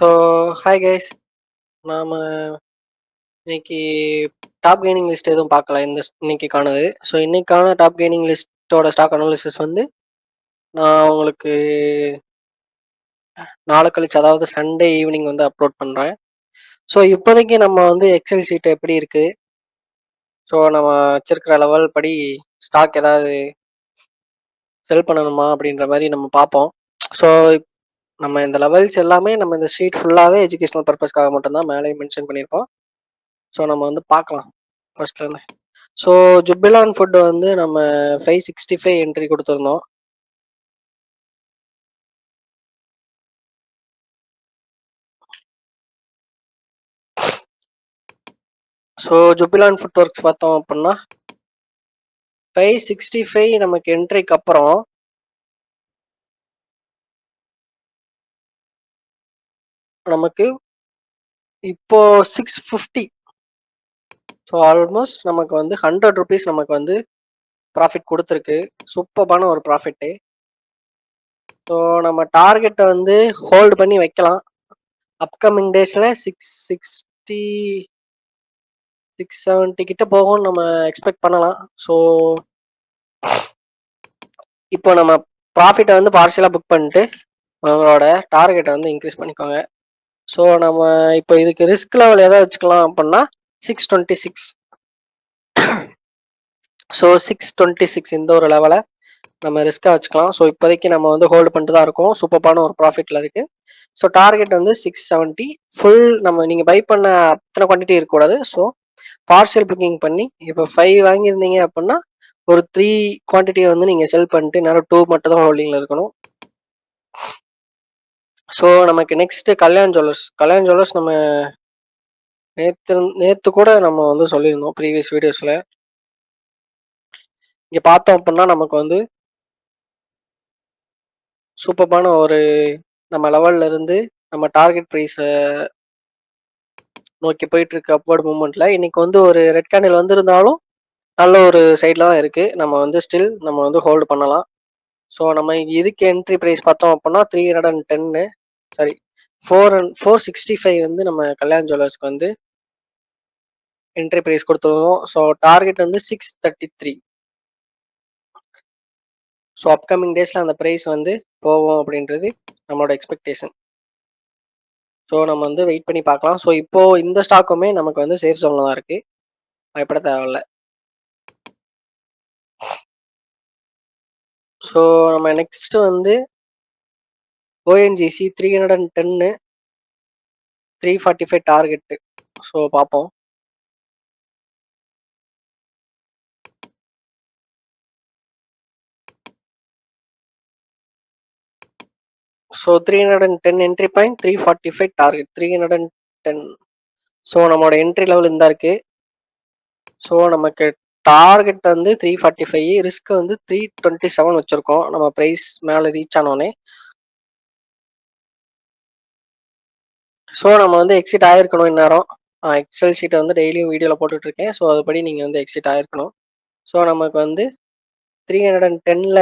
So hi guys. நாம இன்னைக்கு top gaining list எதுவும் பார்க்கல இன்னைக்கானது. ஸோ இன்னைக்கான டாப் கெய்னிங் லிஸ்ட்டோட ஸ்டாக் அனாலிசிஸ் வந்து நான் உங்களுக்கு நாளை கழிச்சு, அதாவது சண்டே ஈவினிங் வந்து அப்லோட் பண்ணுறேன். ஸோ இப்போதைக்கு நம்ம வந்து எக்ஸல் ஷீட் எப்படி இருக்கு, ஸோ நம்ம வச்சிருக்கிற லெவல் படி ஸ்டாக் ஏதாவது செல் பண்ணணுமா அப்படின்ற மாதிரி நம்ம பார்ப்போம். ஸோ நம்ம இந்த லெவல்ஸ் எல்லாமே நம்ம இந்த ஷீட் ஃபுல்லாகவே எஜுகேஷனல் பர்பஸ்க்காக மட்டும்தான் மேலே மென்ஷன் பண்ணியிருப்போம். ஸோ நம்ம வந்து பார்க்கலாம் ஃபர்ஸ்ட்லேருந்து. ஸோ ஜுபிலான் ஃபுட் வந்து நம்ம 565 என்ட்ரி கொடுத்துருந்தோம். ஸோ ஜுபிலான் ஃபுட் ஒர்க்ஸ் பார்த்தோம் அப்படின்னா 565 நமக்கு என்ட்ரிக்கு அப்புறம் நமக்கு இப்போ 650. ஸோ ஆல்மோஸ்ட் நமக்கு வந்து 100 rupees நமக்கு வந்து ப்ராஃபிட் கொடுத்துருக்கு. சூப்பரான ஒரு ப்ராஃபிட்டு. ஸோ நம்ம டார்கெட்டை வந்து ஹோல்டு பண்ணி வைக்கலாம். அப்கமிங் டேஸில் 670 கிட்ட போகும்னு நம்ம எக்ஸ்பெக்ட் பண்ணலாம். ஸோ இப்போ நம்ம ப்ராஃபிட்டை வந்து பார்ஷியலாக புக் பண்ணிட்டு அவங்களோட டார்கெட்டை வந்து இன்க்ரீஸ் பண்ணிக்கோங்க. ஸோ நம்ம இப்போ இதுக்கு ரிஸ்க் லெவல் எதை வச்சுக்கலாம் அப்படின்னா 626. ஸோ 626 இந்த ஒரு லெவலை நம்ம ரிஸ்க்காக வச்சுக்கலாம். ஸோ இப்போதைக்கு நம்ம வந்து ஹோல்டு பண்ணிட்டு தான் இருக்கோம். சூப்பரான ஒரு ப்ராஃபிட்டில் இருக்குது. ஸோ டார்கெட் வந்து 670 ஃபுல். நம்ம நீங்கள் பை பண்ண அத்தனை குவான்டிட்டி இருக்கக்கூடாது. ஸோ பார்ஷியல் புக்கிங் பண்ணி இப்போ 5 வாங்கியிருந்தீங்க அப்படின்னா ஒரு 3 குவான்டிட்டியை வந்து நீங்கள் செல் பண்ணிட்டு நேரம் 2 மட்டும் தான் ஹோல்டிங்கில் இருக்கணும். ஸோ நமக்கு நெக்ஸ்ட்டு கல்யாண் ஜுவல்லர்ஸ் நம்ம நேற்று கூட நம்ம வந்து சொல்லியிருந்தோம் ப்ரீவியஸ் வீடியோஸில். இங்கே பார்த்தோம் அப்படின்னா நமக்கு வந்து சூப்பரான ஒரு நம்ம லெவல்ல இருந்து நம்ம டார்கெட் ப்ரைஸை நோக்கி போயிட்டு இருக்கு அப்வர்ட் மூவ்மெண்ட்ல. இன்னைக்கு வந்து ஒரு ரெட் கேண்டில் வந்திருந்தாலும் நல்ல ஒரு சைடில் தான் இருக்கு. நம்ம வந்து ஸ்டில் நம்ம வந்து ஹோல்டு பண்ணலாம். ஸோ நம்ம இதுக்கு என்ட்ரி ப்ரைஸ் பார்த்தோம் அப்படின்னா 310 சாரி 465 வந்து நம்ம கல்யாண் ஜுவல்லர்ஸ்க்கு வந்து என்ட்ரி ப்ரைஸ் கொடுத்துருந்தோம். ஸோ டார்கெட் வந்து 633. ஸோ அப்கமிங் டேஸில் அந்த ப்ரைஸ் வந்து போகும் அப்படின்றது நம்மளோட எக்ஸ்பெக்டேஷன். ஸோ நம்ம வந்து வெயிட் பண்ணி பார்க்கலாம். ஸோ இப்போது இந்த ஸ்டாக்குமே நமக்கு வந்து சேஃப் ஜோனில் தான் இருக்குது, பயப்பட தேவையில்ல. ஸோ நம்ம நெக்ஸ்ட் வந்து ஓஎன்ஜிசி 310 345 டார்கெட்டு. ஸோ பார்ப்போம். So 310 entry point, 345 target, 310. So நம்மளோட என்ட்ரி லெவல் இந்த இருக்கு. ஸோ நமக்கு டார்கெட் வந்து 345, ரிஸ்க் வந்து 327 வச்சுருக்கோம் நம்ம ப்ரைஸ் மேலே ரீச் ஆனோடனே. ஸோ நம்ம வந்து எக்ஸிட் ஆகிருக்கணும் இந்நேரம். எக்ஸல் ஷீட்டை வந்து டெய்லியும் வீடியோவில் போட்டுட்ருக்கேன். ஸோ அதுபடி நீங்கள் வந்து எக்ஸிட் ஆகிருக்கணும். ஸோ நமக்கு வந்து 310ல்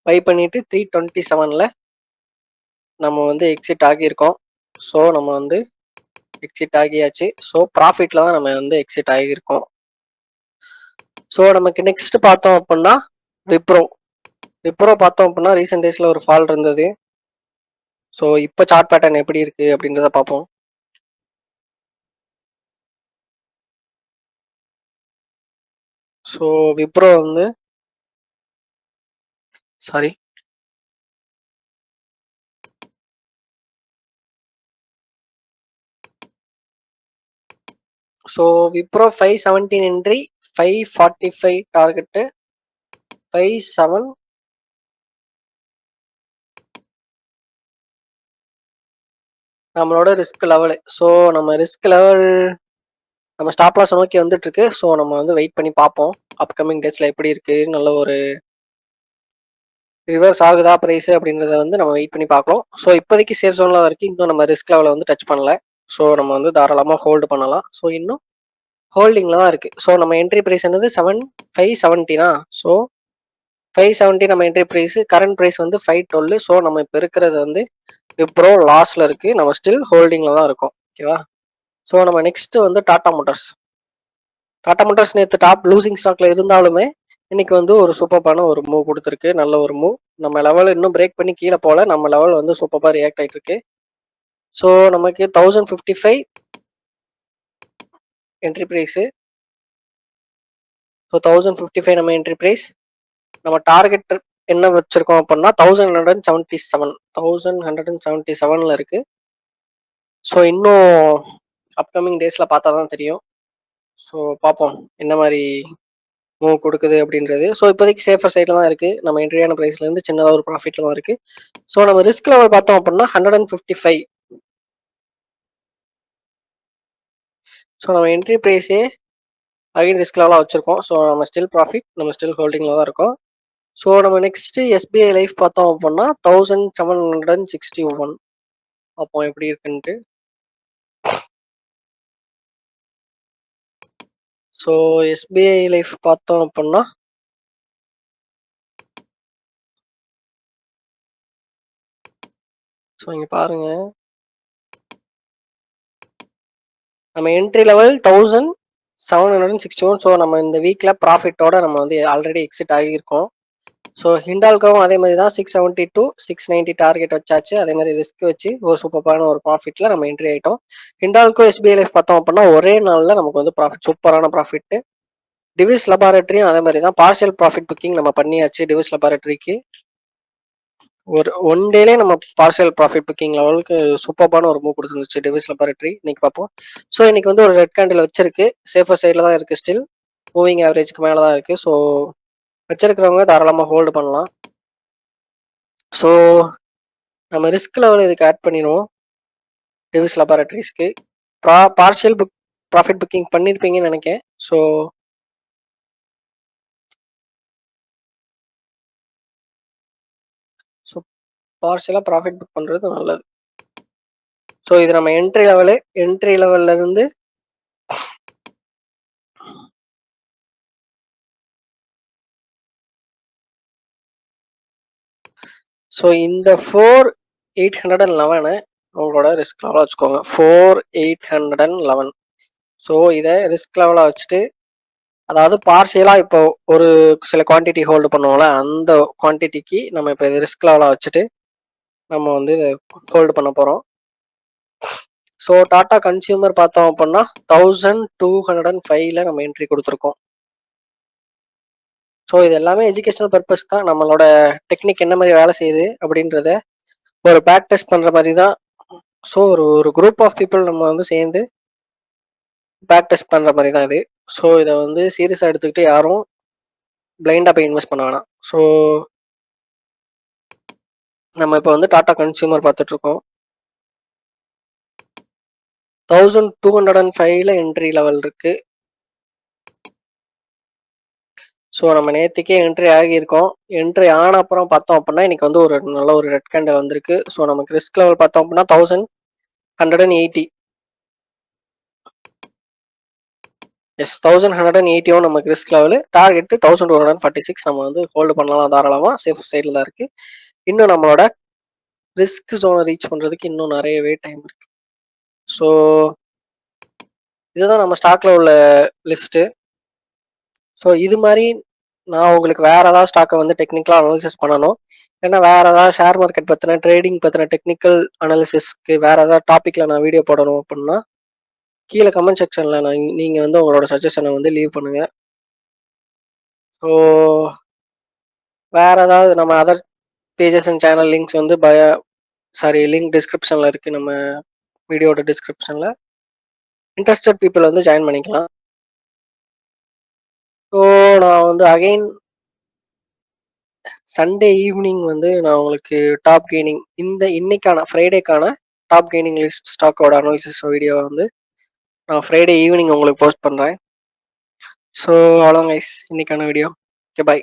பை பண்ணிவிட்டு 327ல் நம்ம வந்து எக்ஸிட் ஆகியிருக்கோம். ஸோ நம்ம வந்து எக்ஸிட் ஆகியாச்சு. ஸோ ப்ராஃபிட்டில் தான் நம்ம வந்து எக்ஸிட் ஆகியிருக்கோம். ஸோ நமக்கு நெக்ஸ்ட் பார்த்தோம் அப்படின்னா விப்ரோ பார்த்தோம் அப்படின்னா ரீசெண்ட் டேஸில் ஒரு ஃபால் இருந்தது. ஸோ இப்போ சார்ட் பேட்டர்ன் எப்படி இருக்குது அப்படின்றத பார்ப்போம். ஸோ விப்ரோ வந்து sorry so Wipro 517 entry, 545 target, 57 நம்மளோட ரிஸ்க் லெவலு. ஸோ நம்ம ரிஸ்க் லெவல் நம்ம ஸ்டாப் லாஸ் நோக்கி வந்துட்டு இருக்கு. ஸோ நம்ம வந்து வெயிட் பண்ணி பார்ப்போம் அப்கமிங் டேஸில் எப்படி இருக்கு, நல்ல ஒரு ரிவர்ஸ் ஆகுதா ப்ரைஸ் அப்படின்றத வந்து நம்ம வெயிட் பண்ணி பார்க்கலாம். ஸோ இப்போதைக்கு சேஃப் ஜோனில் வரைக்கும் இன்னும் நம்ம ரிஸ்க் லெவலை வந்து டச் பண்ணல. ஸோ நம்ம வந்து தாராளமாக ஹோல்டு பண்ணலாம். ஸோ இன்னும் ஹோல்டிங்கில் தான் இருக்குது. ஸோ நம்ம என்ட்ரி ப்ரைஸ் என்னது 570. ஸோ 570 நம்ம என்ட்ரி பிரைஸ். கரண்ட் பிரைஸ் வந்து 512. ஸோ நம்ம இப்போ இருக்கிறது வந்து விப்ரோ லாஸ்ல இருக்கு. நம்ம ஸ்டில் ஹோல்டிங்ல தான் இருக்கோம். ஓகேவா? ஸோ நம்ம நெக்ஸ்ட் வந்து டாடா மோட்டார்ஸ். டாடா மோட்டார்ஸ் நேற்று டாப் லூசிங் ஸ்டாக்ல இருந்தாலுமே இன்னைக்கு வந்து ஒரு சூப்பரான ஒரு மூவ் கொடுத்துருக்கு. நல்ல ஒரு மூவ். நம்ம லெவல் இன்னும் பிரேக் பண்ணி கீழே போல. நம்ம லெவல் வந்து சூப்பராக ரியாக்ட் ஆகிட்டு இருக்கு. ஸோ நமக்கு 1055 என்ட்ரி பிரைஸ். ஸோ 1055 நம்ம என்ட்ரி பிரைஸ். நம்ம டார்கெட் என்ன வச்சிருக்கோம் அப்படின்னா 1177 இருக்கு. ஸோ இன்னும் அப்கமிங் டேஸ்ல பார்த்தா தான் தெரியும். ஸோ பார்ப்போம் என்ன மாதிரி மூவ் கொடுக்குது அப்படின்றது. ஸோ இப்போதைக்கு சேஃபர் சைடில் தான் இருக்கு. நம்ம என்ட்ரியான பிரைஸ்ல இருந்து சின்னதாக ஒரு ப்ராஃபிட்ல தான் இருக்கு. ஸோ நம்ம ரிஸ்க் லெவல் பார்த்தோம் அப்படின்னா 155. ஸோ நம்ம என்ட்ரி பிரைஸே அகைன் ரிஸ்க் லெவலாக வச்சிருக்கோம். ஸோ நம்ம ஸ்டில் ப்ராஃபிட், நம்ம ஸ்டில் ஹோல்டிங்ல தான் இருக்கோம். ஸோ நம்ம நெக்ஸ்ட் எஸ்பிஐ லைஃப் பார்த்தோம் அப்படின்னா 1761. அப்போ எப்படி இருக்குன்ட்டு. ஸோ எஸ்பிஐ லைஃப் பார்த்தோம் அப்படின்னா ஸோ இங்கே பாருங்க, நம்ம என்ட்ரி லெவல் 1761. ஸோ நம்ம இந்த வீக்ல ப்ராஃபிட்டோட நம்ம வந்து ஆல்ரெடி எக்ஸிட் ஆகியிருக்கோம். ஸோ ஹிண்டால்கோவும் அதே மாதிரி தான் 672 690 டார்கெட் வச்சாச்சு. அதே மாதிரி ரிஸ்க் வச்சு ஒரு சூப்பரான ஒரு ப்ராஃபிட்ல நம்ம என்ட்ரி ஆகிட்டோம். ஹிண்டால்கோ எஸ்பிஐ லைஃப் பார்த்தோம் அப்படின்னா ஒரே நாளில் நமக்கு வந்து ப்ராஃபிட், சூப்பரான ப்ராஃபிட். டிவிஸ் லெபார்டரியும் அதே மாதிரி தான் பார்ஷியல் ப்ராஃபிட் புக்கிங் நம்ம பண்ணியாச்சு. டிவிஸ் லெபார்டரிக்கு ஒரு ஒன் டேலே நம்ம பார்ஷியல் ப்ராஃபிட் புக்கிங் லெவலுக்கு சூப்பரான ஒரு மூவ் கொடுத்துருந்துச்சு டிவிஸ் லெபார்டரி. இன்னைக்கு பார்ப்போம். ஸோ இன்னைக்கு வந்து ஒரு ரெட் கேண்டில் வச்சிருக்கு. சேஃபர் சைடில் தான் இருக்கு. ஸ்டில் மூவிங் ஆவரேஜ்க்கு மேலே தான் இருக்கு. ஸோ வச்சிருக்கிறவங்க தாராளமாக ஹோல்டு பண்ணலாம். ஸோ நம்ம ரிஸ்க் லெவல் இதுக்கு ஆட் பண்ணிடுவோம். டிவிஸ் லெபார்டரிஸ்க்கு பார்ஷியல் ப்ராஃபிட் புக்கிங் பண்ணியிருப்பீங்கன்னு நினைக்கிறேன். ஸோ பார்ஷியலாக ப்ராஃபிட் புக் பண்ணுறது நல்லது. ஸோ இது நம்ம என்ட்ரி லெவல்ல இருந்து ஸோ இந்த 4811 உங்களோட ரிஸ்க் லெவலாக வச்சுக்கோங்க. 4811. ஸோ இதை ரிஸ்க் லெவலாக வச்சுட்டு, அதாவது பார்ஷியலாக இப்போ ஒரு சில குவான்டிட்டி ஹோல்டு பண்ணுவோம்ல, அந்த குவான்டிட்டிக்கு நம்ம இப்போ இது ரிஸ்க் லெவலாக வச்சுட்டு நம்ம வந்து இதை ஹோல்டு பண்ண போகிறோம். ஸோ டாடா கன்சியூமர் பார்த்தோம் அப்படின்னா 1205 நம்ம என்ட்ரி கொடுத்துருக்கோம். ஸோ இது எல்லாமே எஜுகேஷனல் பர்பஸ் தான். நம்மளோட டெக்னிக் என்ன மாதிரி வேலை செய்யுது அப்படின்றத ஒரு பேக் டெஸ்ட் பண்ணுற மாதிரி தான். ஸோ ஒரு குரூப் ஆஃப் பீப்புள் நம்ம வந்து சேர்ந்து பேக் டெஸ்ட் பண்ணுற மாதிரி தான் இது. ஸோ இதை வந்து சீரியஸாக எடுத்துக்கிட்டு யாரும் பிளைண்டாக போய் இன்வெஸ்ட் பண்ண வேணாம். ஸோ நம்ம இப்போ வந்து டாடா கன்சியூமர் பார்த்துட்ருக்கோம். 1205 என்ட்ரி லெவல் இருக்கு. ஸோ நம்ம நேற்றுக்கே என்ட்ரி ஆகியிருக்கோம். என்ட்ரி ஆன அப்புறம் பார்த்தோம் அப்படின்னா இன்னைக்கு வந்து ஒரு நல்ல ஒரு ரெட் கேண்டில் வந்திருக்கு. ஸோ நமக்கு ரிஸ்க் லெவல் பார்த்தோம் அப்படின்னா 1180. எஸ், 1180 நமக்கு ரிஸ்க் லெவல். டார்கெட் 1246 நம்ம வந்து ஹோல்டு பண்ணலாம் தாராளமாக. சேஃப் சைடில் தான் இருக்கு. இன்னும் நம்மளோட ரிஸ்க் ஜோனை ரீச் பண்ணுறதுக்கு இன்னும் நிறையவே டைம் இருக்கு. ஸோ இதுதான் நம்ம ஸ்டாக்ல உள்ள லிஸ்ட்டு. ஸோ இது மாதிரி நான் உங்களுக்கு வேற ஏதாவது ஸ்டாக்கை வந்து டெக்னிக்கலாக அனாலிசிஸ் பண்ணணும், ஏன்னா வேற ஏதாவது ஷேர் மார்க்கெட் பற்றின ட்ரேடிங் பற்றின டெக்னிக்கல் அனாலிசிஸ்க்கு வேற ஏதாவது டாப்பிக்கில் நான் வீடியோ போடணும் அப்படின்னா கீழே கமெண்ட் செக்ஷனில் நீங்கள் வந்து உங்களோட சஜஷனை வந்து லீவ் பண்ணுங்க. ஸோ வேற ஏதாவது நம்ம other pages and channel links வந்து லிங்க் டிஸ்கிரிப்ஷனில் இருக்குது. நம்ம வீடியோட டிஸ்கிரிப்ஷனில் இன்ட்ரெஸ்டட் பீப்புள் வந்து ஜாயின் பண்ணிக்கலாம். ஸோ நான் வந்து அகைன் சண்டே ஈவினிங் வந்து நான் உங்களுக்கு டாப் கெய்னிங் இன்னைக்கான ஃப்ரைடேக்கான டாப் கெய்னிங் லிஸ்ட் ஸ்டாக்கோட அனாலிசிஸ் வீடியோ வந்து நான் ஃப்ரைடே ஈவினிங் உங்களுக்கு போஸ்ட் பண்ணுறேன். ஸோ அவ்வளோங்க கைஸ் இன்னைக்கான வீடியோ. ஓகே, பாய்.